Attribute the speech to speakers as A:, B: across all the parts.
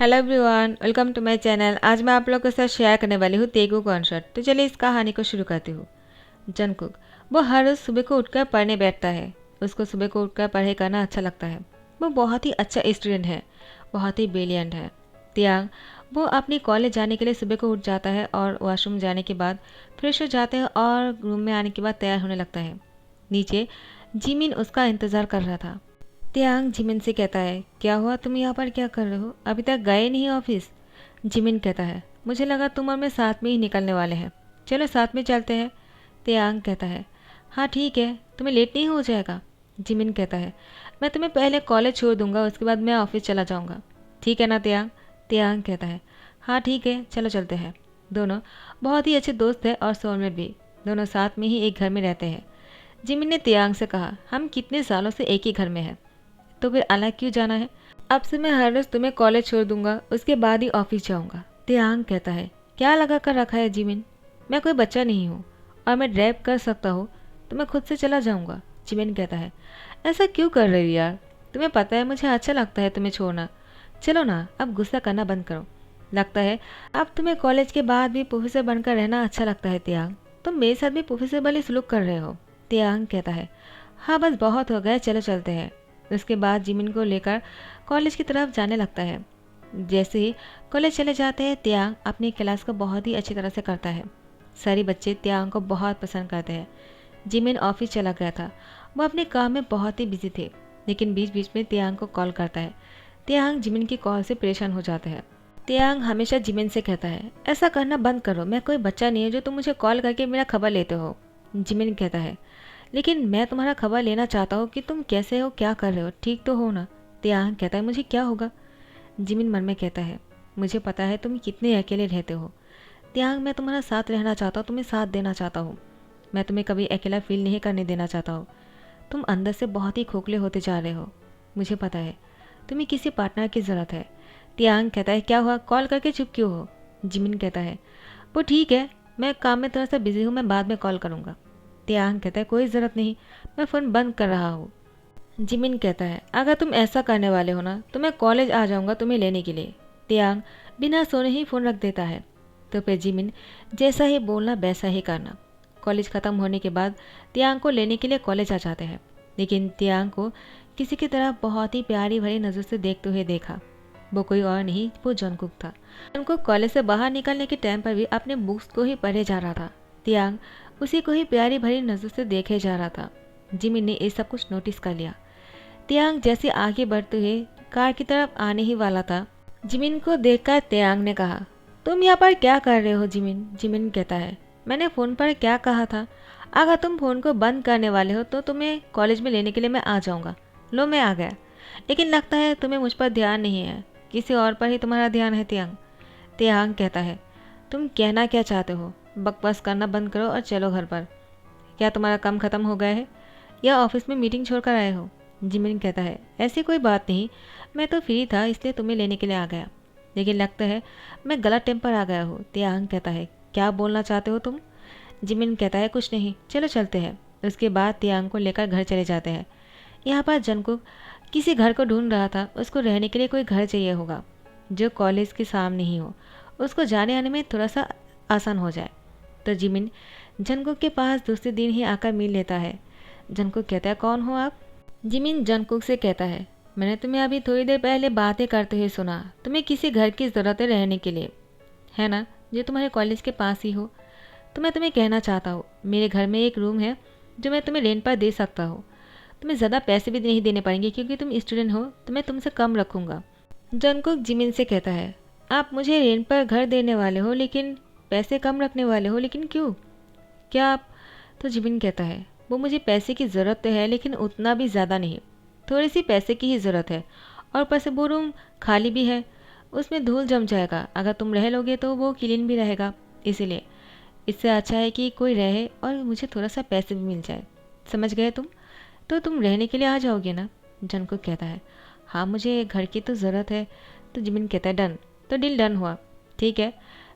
A: Hello everyone, welcome to my channel. आज मैं आप लोगों के साथ शेयर करने वाली हूँ तेगू कॉन्सर्ट। तो चलिए इस कहानी को शुरू करती हूँ। जंगकुक वो हर रोज़ सुबह को उठकर पढ़ने बैठता है। उसको सुबह को उठकर पढ़ाई करना अच्छा लगता है। वो बहुत ही अच्छा स्टूडेंट है, बहुत ही ब्रिलियंट है। तियांग वो अपनी कॉलेज जाने के लिए सुबह को उठ जाता है और वॉशरूम जाने के बाद फ्रेश हो जाते हैं और रूम में आने के बाद तैयार होने लगता है। नीचे जिमिन उसका इंतज़ार कर रहा था। त्यांग जिमिन से कहता है, क्या हुआ, तुम यहाँ पर क्या कर रहे हो? अभी तक गए नहीं ऑफिस? जिमिन कहता है, मुझे लगा तुम और मैं साथ में ही निकलने वाले हैं, चलो साथ में चलते हैं। त्यांग कहता है, हाँ ठीक है, तुम्हें लेट नहीं हो जाएगा? जिमिन कहता है, मैं तुम्हें पहले कॉलेज छोड़ दूंगा, उसके बाद मैं ऑफिस चला जाऊँगा। ठीक है ना त्यांग? त्यांग कहता है, हाँ ठीक है, चलो चलते हैं। दोनों बहुत ही अच्छे दोस्त हैं और सोलमेट भी। दोनों साथ में ही एक घर में रहते हैं। जिमिन ने त्यांग से कहा, हम कितने सालों से एक ही घर में हैं, तो फिर अलग क्यों जाना है? अब से मैं हर रोज तुम्हें कॉलेज छोड़ दूंगा, उसके बाद ही ऑफिस जाऊंगा। त्यांग कहता है, क्या लगा कर रखा है जिमिन? मैं कोई बच्चा नहीं हूँ और मैं ड्राइव कर सकता हूँ, तो मैं खुद से चला जाऊंगा। जिमिन कहता है, ऐसा क्यों कर रही हो यार? तुम्हें पता है मुझे अच्छा लगता है तुम्हें छोड़ना। चलो ना, अब गुस्सा करना बंद करो। लगता है अब तुम्हें कॉलेज के बाद भी प्रोफेसर बनकर रहना अच्छा लगता है त्यांग। तुम मेरे साथ भी प्रोफेसर वाली सलूक कर रहे हो। त्यांग कहता है, हाँ बस बहुत हो गया, चलो चलते हैं। उसके बाद जिमिन को लेकर कॉलेज की तरफ जाने लगता है। जैसे ही कॉलेज चले जाते हैं, त्यांग अपनी क्लास को बहुत ही अच्छी तरह से करता है। सारे बच्चे त्यांग को बहुत पसंद करते हैं। जिमिन ऑफिस चला गया था, वो अपने काम में बहुत ही बिजी थे, लेकिन बीच बीच में त्यांग को कॉल करता है। त्यांग जिमिन की कॉल से परेशान हो जाता है। त्यांग हमेशा जिमिन से कहता है, ऐसा करना बंद करो, मैं कोई बच्चा नहीं हूँ जो तुम मुझे कॉल करके मेरा खबर लेते हो। जिमिन कहता है, लेकिन मैं तुम्हारा खबर लेना चाहता हूँ कि तुम कैसे हो, क्या कर रहे हो, ठीक तो हो ना? त्यांग कहता है, मुझे क्या होगा? जिमिन मन में कहता है, मुझे पता है तुम कितने अकेले रहते हो। त्यांग मैं तुम्हारा साथ रहना चाहता हूँ, तुम्हें साथ देना चाहता हूँ। मैं तुम्हें कभी अकेला फील नहीं करने देना चाहता हूँ। तुम अंदर से बहुत ही खोखले होते जा रहे हो, मुझे पता है। तुम्हें किसी पार्टनर की ज़रूरत है। त्यांग कहता है, क्या हुआ, कॉल करके चुप क्यों हो? जिमिन कहता है, वो ठीक है, मैं काम में थोड़ा सा बिजी हूँ, मैं बाद में कॉल करूँगा। त्यांग कहता है, कोई ज़रूरत नहीं, मैं फ़ोन बंद कर रहा हूँ। जिमिन कहता है, अगर तुम ऐसा करने वाले हो ना, तो मैं कॉलेज आ जाऊँगा तुम्हें लेने के लिए। त्यांग बिना सोने ही फ़ोन रख देता है। तो फिर जिमिन जैसा ही बोलना वैसा ही करना। कॉलेज ख़त्म होने के बाद त्यांग को लेने के लिए कॉलेज आ जाते हैं, लेकिन त्यांग को किसी की तरह बहुत ही प्यारी भरी नज़र से देखते हुए देखा। वो कोई और नहीं, वो जंगकुक था। जंगकुक कॉलेज से बाहर निकलने के टाइम पर भी अपने बुक्स को ही पढ़े जा रहा था। त्यांग उसी को ही प्यारी भरी नज़र से देखे जा रहा था। जिमिन ने ये सब कुछ नोटिस कर लिया। त्यांग जैसे आगे बढ़ते हुए कार की तरफ आने ही वाला था, जिमिन को देखकर त्यांग ने कहा, तुम यहाँ पर क्या कर रहे हो जिमिन? जिमिन कहता है, मैंने फ़ोन पर क्या कहा था? अगर तुम फ़ोन को बंद करने वाले हो तो तुम्हें कॉलेज में लेने के लिए मैं आ जाऊँगा। लो मैं आ गया। लेकिन लगता है तुम्हें मुझ पर ध्यान नहीं है, किसी और पर ही तुम्हारा ध्यान है त्यांग। त्यांग कहता है, तुम कहना क्या चाहते हो? बकवास करना बंद करो और चलो घर पर। क्या तुम्हारा काम ख़त्म हो गया है या ऑफिस में मीटिंग छोड़कर आए हो? जिमिन कहता है, ऐसी कोई बात नहीं, मैं तो फ्री था इसलिए तुम्हें लेने के लिए आ गया, लेकिन लगता है मैं गलत टाइम पर आ गया हूँ। त्यांग कहता है, क्या बोलना चाहते हो तुम? जिमिन कहता है, कुछ नहीं, चलो चलते हैं। उसके बाद त्यांग को लेकर घर चले जाते हैं। यहाँ पर जंगकुक किसी घर को ढूंढ रहा था। उसको रहने के लिए कोई घर चाहिए होगा जो कॉलेज के सामने ही हो, उसको जाने आने में थोड़ा सा आसान हो जाए। तो जिमिन जंगकुक के पास दूसरे दिन ही आकर मिल लेता है। जंगकुक कहता है, कौन हो आप? जिमिन जंगकुक से कहता है, मैंने तुम्हें अभी थोड़ी देर पहले बातें करते हुए सुना। तुम्हें किसी घर की ज़रूरत है रहने के लिए, है ना, जो तुम्हारे कॉलेज के पास ही हो। तो मैं तुम्हें कहना चाहता हूँ, मेरे घर में एक रूम है जो मैं तुम्हें रेंट पर दे सकता हूँ। तुम्हें ज़्यादा पैसे भी नहीं देने पड़ेंगे क्योंकि तुम स्टूडेंट हो, तो मैं तुमसे कम रखूँगा। जंगकुक जिमिन से कहता है, आप मुझे रेंट पर घर देने वाले हो लेकिन पैसे कम रखने वाले हो, लेकिन क्यों? क्या आप? तो जिमिन कहता है, वो मुझे पैसे की ज़रूरत तो है लेकिन उतना भी ज़्यादा नहीं, थोड़ी सी पैसे की ही ज़रूरत है। और ऊपर से वो रूम खाली भी है, उसमें धूल जम जाएगा, अगर तुम रह लोगे तो वो क्लीन भी रहेगा, इसीलिए इससे अच्छा है कि कोई रहे और मुझे थोड़ा सा पैसे भी मिल जाए। समझ गए तुम? तो तुम रहने के लिए आ जाओगे ना? जंगकुक कहता है, हाँ मुझे घर की तो ज़रूरत है। तो जिमिन कहता है, डन। तो डील डन हुआ। ठीक है,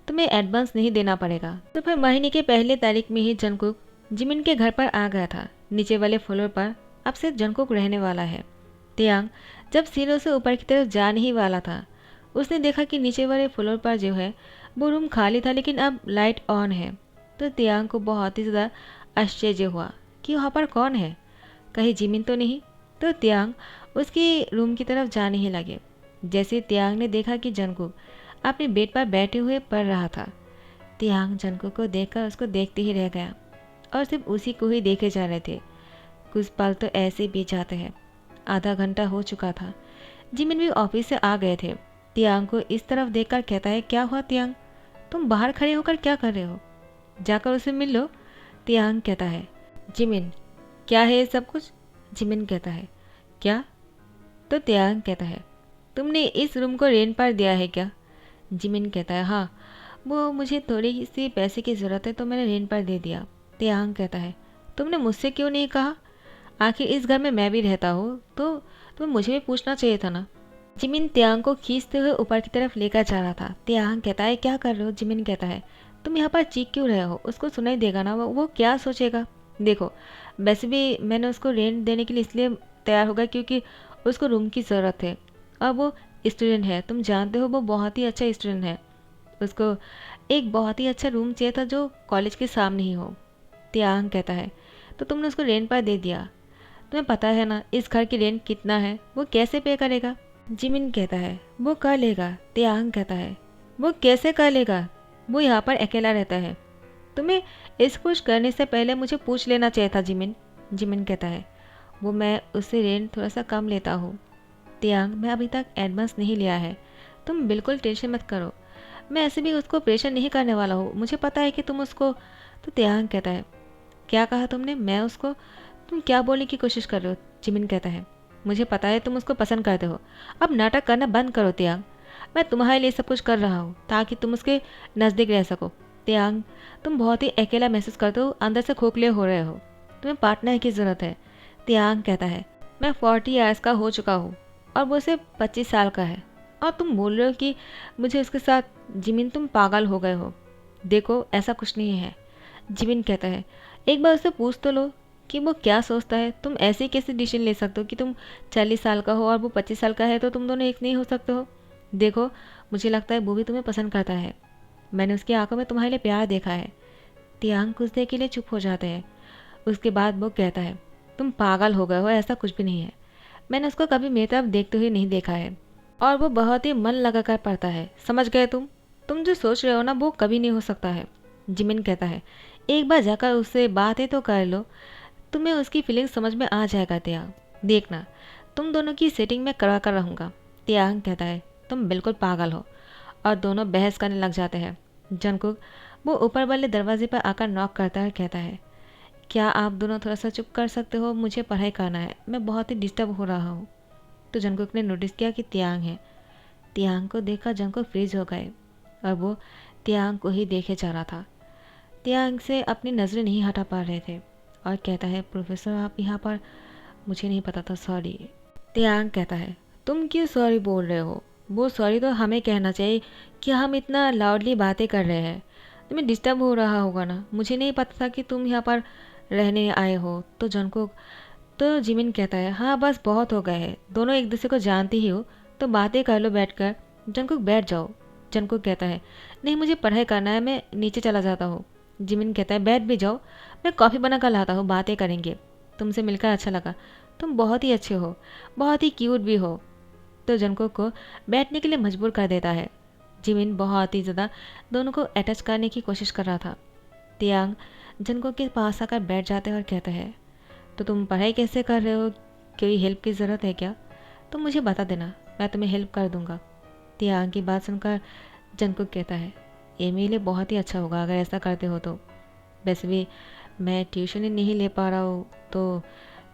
A: तुम्हें एडवांस नहीं देना पड़ेगा। तो फिर महीने के पहले तारीख में ही जंगकुक जिमिन के घर पर आ गया था। नीचे वाले फ्लोर पर अब से जंगकुक रहने वाला है। त्यांग जब सीढ़ियों से ऊपर की तरफ जाने ही वाला था, उसने देखा कि नीचे वाले फ्लोर पर जो है वो रूम खाली था, लेकिन अब लाइट ऑन है। तो तियांग को बहुत ही ज़्यादा आश्चर्य हुआ कि वहाँ पर कौन है, कहीं जिमिन तो नहीं। तो तियांग उसकी रूम की तरफ जाने ही लगे। जैसे तियांग ने देखा कि जंगकुक अपने बेड पर बैठे हुए पढ़ रहा था, तियांग जंगकुक को देखकर उसको देखते ही रह गया और सिर्फ उसी को ही देखे जा रहे थे। कुछ पल तो ऐसे बीत जाते हैं। आधा घंटा हो चुका था। जिमिन भी ऑफिस से आ गए थे। तियांग को इस तरफ देखकर कहता है, क्या हुआ तियांग, तुम बाहर खड़े होकर क्या कर रहे हो, जाकर उसे मिल लो। तियांग कहता है, जिमिन क्या है ये सब कुछ। जिमिन कहता है, क्या। तो तियांग कहता है, तुमने इस रूम को रेंट पर दिया है क्या। जिमिन कहता है, हाँ, वो मुझे थोड़ी सी पैसे की ज़रूरत है तो मैंने रेंट पर दे दिया। तियांग कहता है, तुमने मुझसे क्यों नहीं कहा, आखिर इस घर में मैं भी रहता हूँ तो तुम्हें मुझे भी पूछना चाहिए था ना। जिमिन तियांग को खींचते हुए ऊपर की तरफ लेकर जा रहा था। तियांग कहता है, क्या कर रहे हो। जिमिन कहता है, तुम यहाँ पर चीख क्यों रहे हो, उसको सुनाई देगा ना, वो क्या सोचेगा। देखो, वैसे भी मैंने उसको रेंट देने के लिए इसलिए तैयार होगा क्योंकि उसको रूम की ज़रूरत है और वो स्टूडेंट है, तुम जानते हो वो बहुत ही अच्छा स्टूडेंट है। उसको एक बहुत ही अच्छा रूम चाहिए था जो कॉलेज के सामने ही हो। तियांग कहता है, तो तुमने उसको रेंट पर दे दिया, तुम्हें पता है ना इस घर की रेंट कितना है, वो कैसे पे करेगा। जिमिन कहता है, वो कर लेगा। तियांग कहता है, वो कैसे कर लेगा, वो यहाँ पर अकेला रहता है, तुम्हें इस कुछ करने से पहले मुझे पूछ लेना चाहिए था। जिमिन जिमिन कहता है, वो मैं उससे रेंट थोड़ा सा कम लेता हूँ। तियांग, मैं अभी तक एडवांस नहीं लिया है, तुम बिल्कुल टेंशन मत करो, मैं ऐसे भी उसको प्रेशर नहीं करने वाला हूँ, मुझे पता है कि तुम उसको। तो तियांग कहता है, क्या कहा तुमने, मैं उसको, तुम क्या बोलने की कोशिश कर रहे हो। जिमिन कहता है, मुझे पता है तुम उसको पसंद करते हो, अब नाटक करना बंद करो तियांग, मैं तुम्हारे लिए सब कुछ कर रहा हूँ ताकि तुम उसके नज़दीक रह सको। तियांग, तुम बहुत ही अकेला महसूस करते हो, अंदर से खोखले हो रहे हो, तुम्हें पार्टनर की ज़रूरत है। तियांग कहता है, मैं 40 ईयर्स का हो चुका हूँ और वो सिर्फ 25 साल का है और तुम बोल रहे हो कि मुझे उसके साथ। जिमिन, तुम पागल हो गए हो, देखो ऐसा कुछ नहीं है। जिमिन कहता है, एक बार उससे पूछ तो लो कि वो क्या सोचता है, तुम ऐसे कैसे डिसीजन ले सकते हो कि तुम 40 साल का हो और वो 25 साल का है तो तुम दोनों एक नहीं हो सकते हो। देखो, मुझे लगता है वो भी तुम्हें पसंद करता है, मैंने उसकी आंखों में तुम्हारे लिए प्यार देखा है। तियांग कुछ देर के लिए चुप हो जाते हैं। उसके बाद वो कहता है, तुम पागल हो गए हो, ऐसा कुछ भी नहीं है, मैंने उसको कभी मेरी तरफ देखते हुए नहीं देखा है और वो बहुत ही मन लगा कर पढ़ता है, समझ गए तुम जो सोच रहे हो ना वो कभी नहीं हो सकता है। जिमिन कहता है, एक बार जाकर उससे बातें तो कर लो, तुम्हें उसकी फीलिंग्स समझ में आ जाएगा। तियांग, देखना तुम दोनों की सेटिंग में करवा कर रहूँगा। तियांग कहता है, तुम बिल्कुल पागल हो, और दोनों बहस करने लग जाते हैं। जंगकुक वो ऊपर वाले दरवाजे पर आकर नॉक करता है, कहता है, क्या आप दोनों थोड़ा सा चुप कर सकते हो, मुझे पढ़ाई करना है, मैं बहुत ही डिस्टर्ब हो रहा हूँ। तो जंगकुक ने नोटिस किया कि तियांग है। तियांग को देखकर जंगकुक फ्रीज हो गए और वो तियांग को ही देखे जा रहा था। तियांग से अपनी नज़रें नहीं हटा पा रहे थे और कहता है, प्रोफेसर आप यहाँ पर, मुझे नहीं पता था, सॉरी। तियांग कहता है, तुम क्यों सॉरी बोल रहे हो, वो सॉरी तो हमें कहना चाहिए कि हम इतना लाउडली बातें कर रहे हैं, तुम्हें डिस्टर्ब हो रहा होगा ना, मुझे नहीं पता था कि तुम यहाँ पर रहने आए हो। तो जंगकुक, तो जिमिन कहता है, हाँ बस बहुत हो गए हैं, दोनों एक दूसरे को जानते ही हो तो बातें कर लो बैठकर। जंगकुक, बैठ जाओ। जंगकुक कहता है, नहीं मुझे पढ़ाई करना है, मैं नीचे चला जाता हूँ। जिमिन कहता है, बैठ भी जाओ, मैं कॉफ़ी बना कर लाता हूँ, बातें करेंगे, तुमसे मिलकर अच्छा लगा, तुम बहुत ही अच्छे हो, बहुत ही क्यूट भी हो। तो जंगकुक को बैठने के लिए मजबूर कर देता है। जिमिन बहुत ही ज़्यादा दोनों को अटैच करने की कोशिश कर रहा था। तियांग जंगकुक के पास आकर बैठ जाते हैं और कहता है, तो तुम पढ़ाई कैसे कर रहे हो, कोई हेल्प की ज़रूरत है क्या, तो मुझे बता देना, मैं तुम्हें हेल्प कर दूंगा। तियांग की बात सुनकर जंगकुक कहता है, ये मेरे लिए बहुत ही अच्छा होगा अगर ऐसा करते हो तो, वैसे भी मैं ट्यूशन ही नहीं ले पा रहा हूँ तो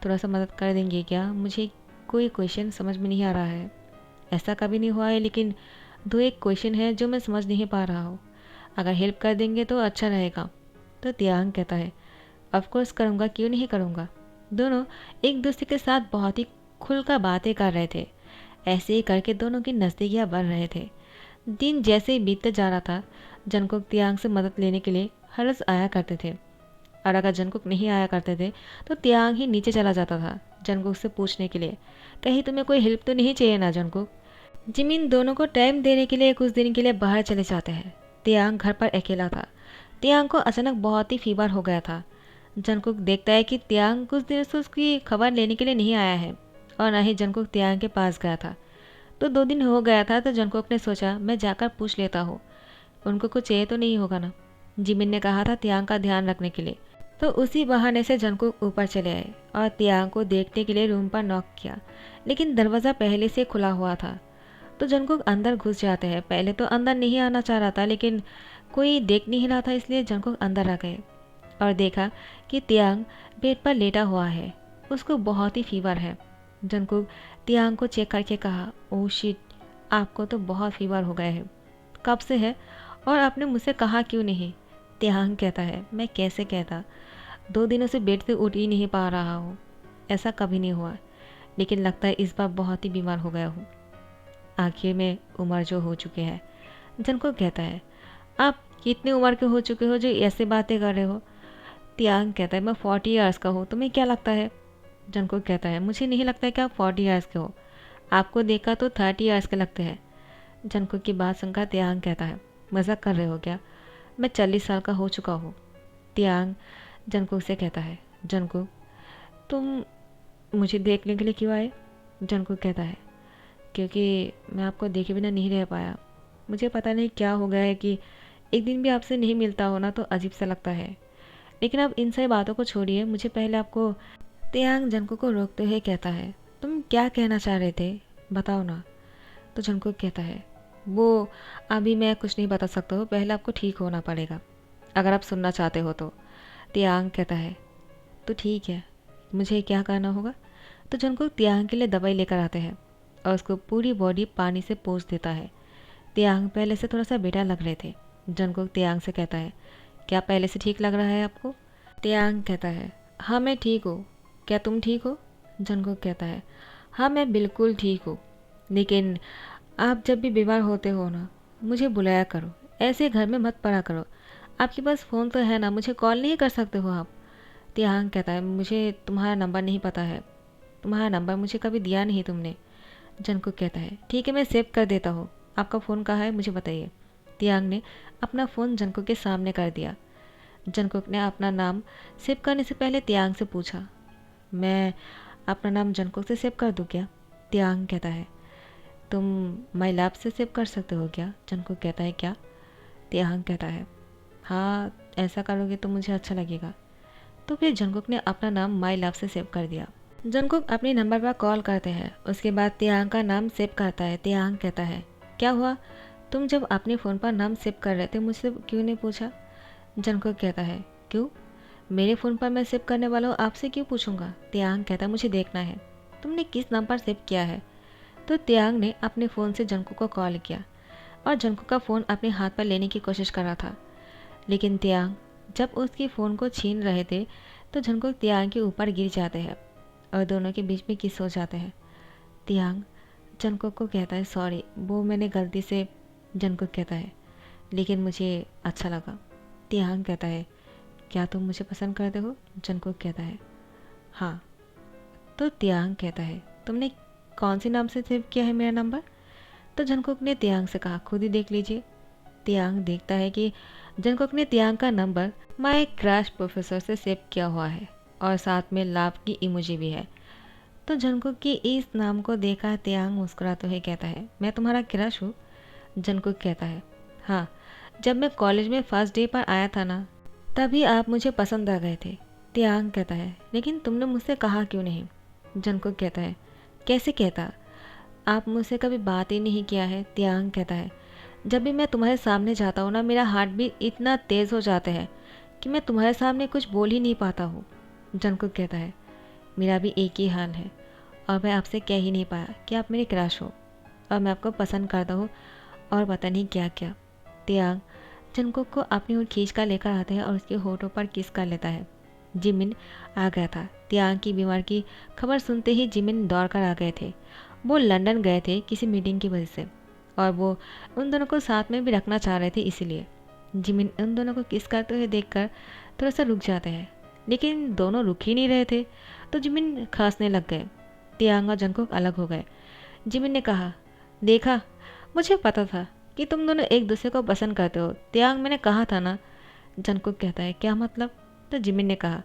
A: थोड़ा सा मदद कर देंगे क्या, मुझे कोई क्वेश्चन समझ में नहीं आ रहा है, ऐसा कभी नहीं हुआ है लेकिन दो एक क्वेश्चन है जो मैं समझ नहीं पा रहा हूँ, अगर हेल्प कर देंगे तो अच्छा रहेगा। तो तियांग कहता है, ऑफ कोर्स करूँगा, क्यों नहीं करूँगा। दोनों एक दूसरे के साथ बहुत ही खुलकर बातें कर रहे थे। ऐसे ही करके दोनों की नज़दीकियाँ बढ़ रहे थे। दिन जैसे ही बीतते जा रहा था, जंगकुक तियांग से मदद लेने के लिए हर रोज़ आया करते थे और अगर जंगकुक नहीं आया करते थे तो तियांग ही नीचे चला जाता था जंगकुक से पूछने के लिए, कहीं तुम्हें कोई हेल्प तो नहीं चाहिए ना जंगकुक। जिमिन दोनों को टाइम देने के लिए कुछ दिन के लिए बाहर चले जाते हैं। तियांग घर पर अकेला था। तियांग को अचानक बहुत ही फीवर हो गया था। जंगकुक देखता है कि तियांग कुछ दिनों से उसकी खबर लेने के लिए नहीं आया है और न ही जंगकुक तियांग के पास गया था। तो 2 दिन हो गया था तो जंगकुक ने सोचा मैं जाकर पूछ लेता हूँ, उनको कुछ चाहिए तो नहीं होगा ना। जिमिन ने कहा था तियांग का ध्यान रखने के लिए। तो उसी बहाने से जंगकुक ऊपर चले आए और तियांग को देखने के लिए रूम पर नॉक किया, लेकिन दरवाज़ा पहले से खुला हुआ था। तो जंगकुक अंदर घुस जाते हैं। पहले तो अंदर नहीं आना चाह रहा था, लेकिन कोई देख नहीं रहा था, इसलिए जंगकुक अंदर आ गए और देखा कि तियांग बेड पर लेटा हुआ है। उसको बहुत ही फीवर है। जंगकुक तियांग को चेक करके कहा, ओह शिट, आपको तो बहुत फीवर हो गया है। कब से है और आपने मुझसे कहा क्यों नहीं? तियांग कहता है, मैं कैसे कहता, 2 दिनों से बेड से उठ ही नहीं पा रहा हूँ। ऐसा कभी नहीं हुआ, लेकिन लगता है इस बार बहुत ही बीमार हो गया हूँ। आखिर में उम्र जो हो चुके हैं। जंगकुक कहता है, आप कितने उम्र के हो चुके हो जो ऐसे बातें कर रहे हो? तियांग कहता है, मैं 40 ईयर्स का हूँ, तुम्हें क्या लगता है? जंगकुक कहता है, मुझे नहीं लगता है कि आप 40 ईयर्स के हो, आपको देखा तो 30 ईयर्स के लगते हैं। जंगकुक की बात सुनकर तियांग कहता है, मजाक कर रहे हो क्या? मैं 40 साल का हो चुका हूँ। तियांग जंगकुक से कहता है, जंगकुक तुम मुझे देखने के लिए क्यों आए? जंगकुक कहता है, क्योंकि मैं आपको देखे बिना नहीं रह पाया। मुझे पता नहीं क्या हो गया है कि एक दिन भी आपसे नहीं मिलता हो ना तो अजीब सा लगता है। लेकिन अब इन सभी बातों को छोड़िए, मुझे पहले आपको। तियांग जंगकुक को रोकते हुए कहता है, तुम क्या कहना चाह रहे थे, बताओ ना। तो जंगकुक कहता है, वो अभी मैं कुछ नहीं बता सकता हूँ, पहले आपको ठीक होना पड़ेगा, अगर आप सुनना चाहते हो तो। तियांग कहता है, तो ठीक है, मुझे क्या करना होगा? तो जंगकुक तियांग के लिए दवाई लेकर आते हैं और उसको पूरी बॉडी पानी से पोंछ देता है। तियांग पहले से थोड़ा सा बेटा लग रहे थे। जंगकुक तियांग से कहता है, क्या पहले से ठीक लग रहा है आपको? तियांग कहता है, हाँ मैं ठीक हूँ, क्या तुम ठीक हो? जंगकुक कहता है, हाँ मैं बिल्कुल ठीक हूँ, लेकिन आप जब भी बीमार होते हो ना, मुझे बुलाया करो, ऐसे घर में मत पड़ा करो। आपके पास फ़ोन तो है ना, मुझे कॉल नहीं कर सकते हो आप? तियांग कहता है, मुझे तुम्हारा नंबर नहीं पता है, तुम्हारा नंबर मुझे कभी दिया नहीं तुमने। जंगकुक कहता है, ठीक है मैं सेव कर देता हूँ, आपका फ़ोन कहाँ है मुझे बताइए। तियांग ने अपना फ़ोन जंगकुक के सामने कर दिया। जंगकुक ने अपना नाम सेव करने से पहले तियांग से पूछा, मैं अपना नाम जंगकुक से सेव कर दूँ क्या? तियांग कहता है, तुम माई लैब से सेव कर सकते हो क्या? जंगकुक कहता है, क्या? तियांग कहता है, हाँ ऐसा करोगे तो मुझे अच्छा लगेगा। तो फिर जंगकुक ने अपना नाम माई लैब से सेव कर दिया। जंगकुक अपने नंबर पर कॉल करते हैं, उसके बाद तियांग का नाम सेव करता है। तियांग कहता है, क्या हुआ, तुम जब अपने फ़ोन पर नाम सेव कर रहे थे मुझसे क्यों नहीं पूछा? जंगकुक कहता है, क्यों, मेरे फ़ोन पर मैं सेव करने वाला हूँ, आपसे क्यों पूछूंगा? तियांग कहता है, मुझे देखना है तुमने किस नाम पर सेव किया है। तो तियांग ने अपने फ़ोन से जंगकुक को कॉल किया और जंगकुक का फ़ोन अपने हाथ पर लेने की कोशिश कर रहा था, लेकिन तियांग जब उसके फ़ोन को छीन रहे थे तो जंगकुक तियांग के ऊपर गिर जाते हैं और दोनों के बीच में किस हो जाते हैं। तियांग जंगकुक को कहता है, सॉरी वो मैंने गलती से। जंगकुक कहता है, लेकिन मुझे अच्छा लगा। तियांग कहता है, क्या तुम मुझे पसंद करते हो? जंगकुक कहता है, हाँ। तो तियांग कहता है, तुमने कौन से नाम से सेव किया है मेरा नंबर? तो जंगकुक ने तियांग से कहा, खुद ही देख लीजिए। तियांग देखता है कि जंगकुक ने तियांग का नंबर माय क्रश प्रोफेसर से सेव किया हुआ है और साथ में लाभ की इमोजी भी है। तो जंगकुक की इस नाम को देखा तियांग मुस्कुराते हुए कहता है, मैं तुम्हारा क्रश हूँ? जंगकुक कहता है, हाँ, जब मैं कॉलेज में फर्स्ट डे पर आया था ना, तभी आप मुझे पसंद आ गए थे। तियांग कहता है, लेकिन तुमने मुझसे कहा क्यों नहीं? जंगकुक कहता है, कैसे कहता, आप मुझसे कभी बात ही नहीं किया है। तियांग कहता है, जब भी मैं तुम्हारे सामने जाता हूँ ना, मेरा हार्ट बीट इतना तेज़ हो जाता है कि मैं तुम्हारे सामने कुछ बोल ही नहीं पाता हूँ। जंगकुक कहता है, मेरा भी एक ही हाल है और मैं आपसे कह ही नहीं पाया कि आप मेरे क्रश हो और मैं आपको पसंद करता हूँ और पता नहीं क्या क्या। तियांग जंगकुक को अपनी ओर खींच कर लेकर आता है और उसके होठों पर किस कर लेता है। जिमिन आ गया था। तियांग की बीमार की खबर सुनते ही जिमिन दौड़ कर आ गए थे। वो लंदन गए थे किसी मीटिंग की वजह से और वो उन दोनों को साथ में भी रखना चाह रहे थे, इसीलिए। जिमिन उन दोनों को किस करते हुए देखकर थोड़ा सा रुक जाते हैं, लेकिन दोनों रुक ही नहीं रहे थे तो जिमिन खांसने लग गए। तियांग और जंगकुक अलग हो गए। जिमिन ने कहा, देखा, मुझे पता था कि तुम दोनों एक दूसरे को पसंद करते हो। त्याग, मैंने कहा था ना। जंगकुक कहता है, क्या मतलब? तो जिमिन ने कहा,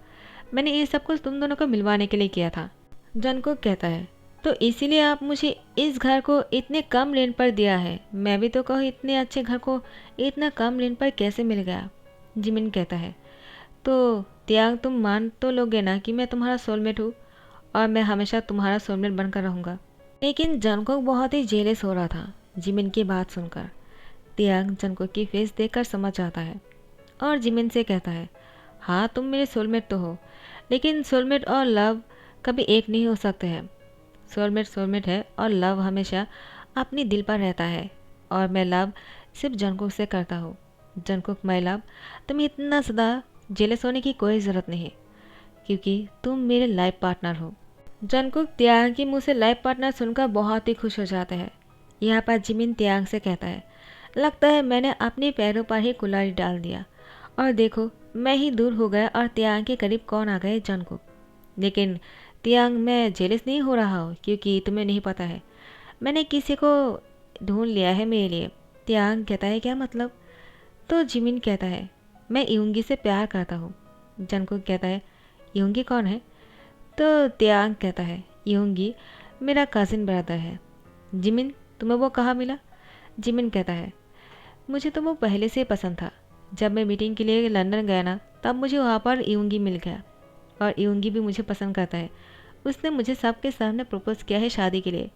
A: मैंने ये सब कुछ तुम दोनों को मिलवाने के लिए किया था। जंगकुक कहता है, तो इसीलिए आप मुझे इस घर को इतने कम रेंट पर दिया है। मैं भी तो कहूँ, इतने अच्छे घर को इतना कम रेंट पर कैसे मिल गया? जिमिन कहता है, तो त्याग, तुम मान तो लोगे ना कि मैं तुम्हारा सोलमेट हूँ और मैं हमेशा तुम्हारा सोलमेट बनकर रहूँगा। लेकिन जंगकुक बहुत ही जेलस हो रहा था जिमिन की बात सुनकर। त्याग जंगकुक की फेस देखकर समझ जाता है और जिमिन से कहता है, हाँ तुम मेरे सोलमेट तो हो, लेकिन सोलमेट और लव कभी एक नहीं हो सकते हैं। सोलमेट सोलमेट है और लव हमेशा अपनी दिल पर रहता है, और मैं लव सिर्फ जंगकुक से करता हूँ। जंगकुक, माय लव, तुम्हें इतना ज़्यादा जेलस होने की कोई ज़रूरत नहीं, क्योंकि तुम मेरे लाइफ पार्टनर हो। जंगकुक त्याग के मुँह से लाइफ पार्टनर सुनकर बहुत ही खुश हो जाता है। यहाँ पर जिमिन त्याग से कहता है, लगता है मैंने अपने पैरों पर ही कुल्हाड़ी डाल दिया, और देखो मैं ही दूर हो गया और त्याग के करीब कौन आ गए, जंगकुक। लेकिन त्याग, मैं जेलस नहीं हो रहा हूँ, क्योंकि तुम्हें नहीं पता है, मैंने किसी को ढूंढ लिया है मेरे लिए। त्याग कहता है, क्या मतलब? तो जिमिन कहता है, मैं यूंगी से प्यार करता हूँ। जंगकुक कहता है, यूंगी कौन है? तो त्याग कहता है, यूंगी मेरा कज़िन ब्रदर है। जिमिन, तुम्हें वो कहाँ मिला? जिमिन कहता है, मुझे तो वो पहले से पसंद था। जब मैं मीटिंग के लिए लंदन गया ना, तब मुझे वहाँ पर यूंगी मिल गया, और यूंगी भी मुझे पसंद करता है। उसने मुझे सबके सामने प्रपोज किया है शादी के लिए,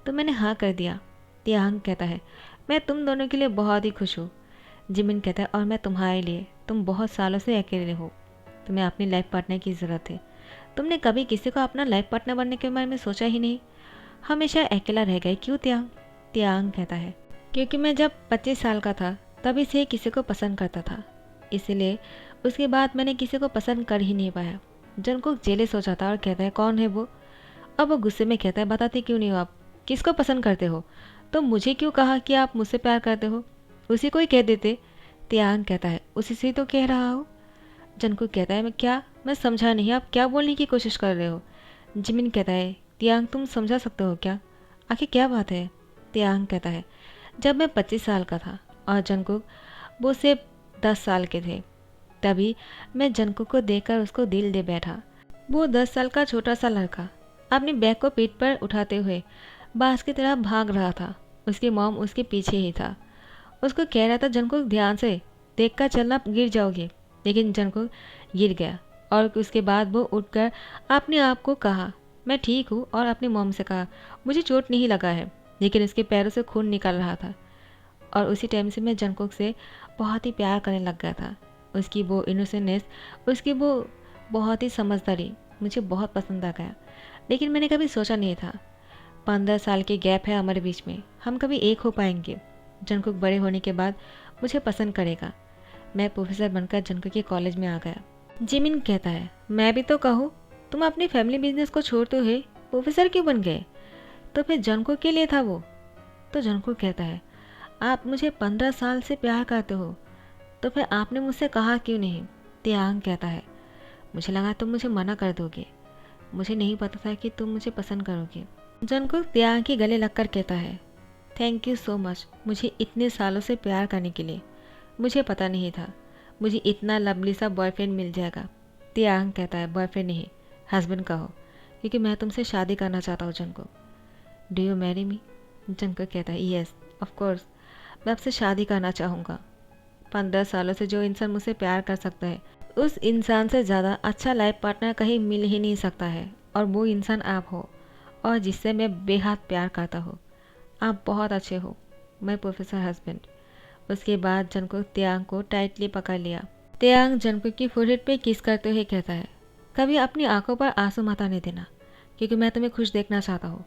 A: तो मैंने हाँ कर दिया। त्याग कहता है, मैं तुम दोनों के लिए बहुत ही खुश हूँ। जिमिन कहता है, और मैं तुम्हारे लिए, तुम बहुत सालों से अकेले हो, तुम्हें अपनी लाइफ पार्टनर की ज़रूरत है। तुमने कभी किसी को अपना लाइफ पार्टनर बनने के बारे में सोचा ही नहीं, हमेशा अकेला रह गए, क्यों त्याग? त्याग कहता है, क्योंकि मैं जब 25 साल का था तभी से किसी को पसंद करता था, इसलिए उसके बाद मैंने किसी को पसंद कर ही नहीं पाया। जंगकुक जेलस हो जाता है और कहता है, कौन है वो? अब वो गुस्से में कहता है, बताते क्यों नहीं हो आप? किसको पसंद करते हो? तो मुझे क्यों कहा कि आप मुझसे प्यार करते हो? उसी को ही कह देते। त्याग कहता है, उसी से तो कह रहा हूँ। जंगकुक कहता है, मैं क्या? मैं समझा नहीं, आप क्या बोलने की कोशिश कर रहे हो? जिमिन कहता है, त्याग तुम समझा सकते हो क्या? आखिर क्या बात है? त्याग कहता है, जब मैं 25 साल का था और जंगकुक वो सिर्फ 10 साल के थे, तभी मैं जंगकुक को देखकर उसको दिल दे बैठा। वो 10 साल का छोटा सा लड़का अपनी बैग को पीठ पर उठाते हुए बास की तरह भाग रहा था। उसकी मॉम उसके पीछे ही था। उसको कह रहा था, जंगकुक ध्यान से देखकर चलना, गिर जाओगे। लेकिन जंगकुक गिर गया, और उसके बाद वो उठकर अपने आप को कहा, मैं ठीक हूँ, और अपनी मॉम से कहा, मुझे चोट नहीं लगा है। लेकिन उसके पैरों से खून निकल रहा था, और उसी टाइम से मैं जंगकुक से बहुत ही प्यार करने लग गया था। उसकी वो इनोसेंटनेस, उसकी वो बहुत ही समझदारी मुझे बहुत पसंद आ गया। लेकिन मैंने कभी सोचा नहीं था, 15 साल के गैप है हमारे बीच में, हम कभी एक हो पाएंगे। जंगकुक बड़े होने के बाद मुझे पसंद करेगा। मैं प्रोफेसर बनकर जंगकुक के कॉलेज में आ गया। जिमिन कहता है, मैं भी तो कहूँ, तुम अपनी फैमिली बिजनेस को छोड़ते हुए प्रोफेसर क्यों बन गए? तो फिर जंगकुक के लिए था वो। तो जंगकुक कहता है, आप मुझे 15 साल से प्यार करते हो, तो फिर आपने मुझसे कहा क्यों नहीं? त्याग कहता है, मुझे लगा तुम मुझे मना कर दोगे, मुझे नहीं पता था कि तुम मुझे पसंद करोगे। जंगकुक त्याग के गले लगकर कहता है, थैंक यू सो मच मुझे इतने सालों से प्यार करने के लिए। मुझे पता नहीं था मुझे इतना लवली सा बॉयफ्रेंड मिल जाएगा। त्याग कहता है, बॉयफ्रेंड नहीं, हस्बैंड कहो, क्योंकि मैं तुमसे शादी करना चाहता हूँ Jungkook. Do you marry me? Jungkook कहता है, येस ऑफ कोर्स, मैं आपसे शादी करना चाहूँगा। 15 सालों से जो इंसान मुझसे प्यार कर सकता है, उस इंसान से ज़्यादा अच्छा लाइफ पार्टनर कहीं मिल ही नहीं सकता है, और वो इंसान आप हो, और जिससे मैं बेहद प्यार करता हूँ। आप बहुत अच्छे हो, मैं प्रोफेसर हस्बैंड। उसके बाद जंगकुक त्याग को टाइटली पकड़ लिया। त्याग जंगकुक की फोरहेड पे किस करते हुए कहता है, कभी अपनी आंखों पर आंसू मत आने देना, क्योंकि मैं तुम्हें खुश देखना चाहता हूँ।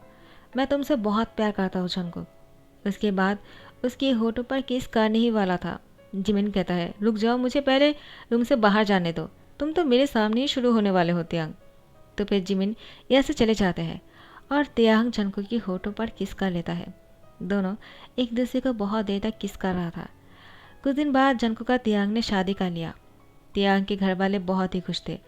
A: मैं तुमसे बहुत प्यार करता हूँ जंगकुक। उसके बाद उसके होठों पर किस करने ही वाला था। जिमिन कहता है, रुक जाओ, मुझे पहले रूम से बाहर जाने दो, तुम तो मेरे सामने ही शुरू होने वाले हो त्याग। तो फिर जिमिन यहाँ से चले जाते हैं, और त्याग जंगकुक की होठों पर किस कर लेता है। दोनों एक दूसरे को बहुत देर तक किस कर रहा था। कुछ दिन बाद जंगकुक का त्याग ने शादी कर लिया। त्याग के घर वाले बहुत ही खुश थे।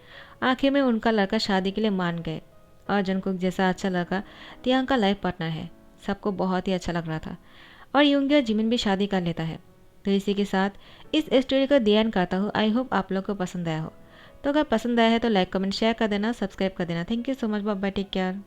A: आखिर में उनका लड़का शादी के लिए मान गए, और जंगकुक जैसा अच्छा लड़का त्याग का लाइफ पार्टनर है। सबको बहुत ही अच्छा लग रहा था। और यूंगी और जिमिन भी शादी कर लेता है। तो इसी के साथ इस स्टोरी को दी एंड करता हूँ। आई होप आप लोग को पसंद आया हो। तो अगर पसंद आया है तो लाइक कमेंट शेयर कर देना, सब्सक्राइब कर देना। Thank you so much, bye bye, take care.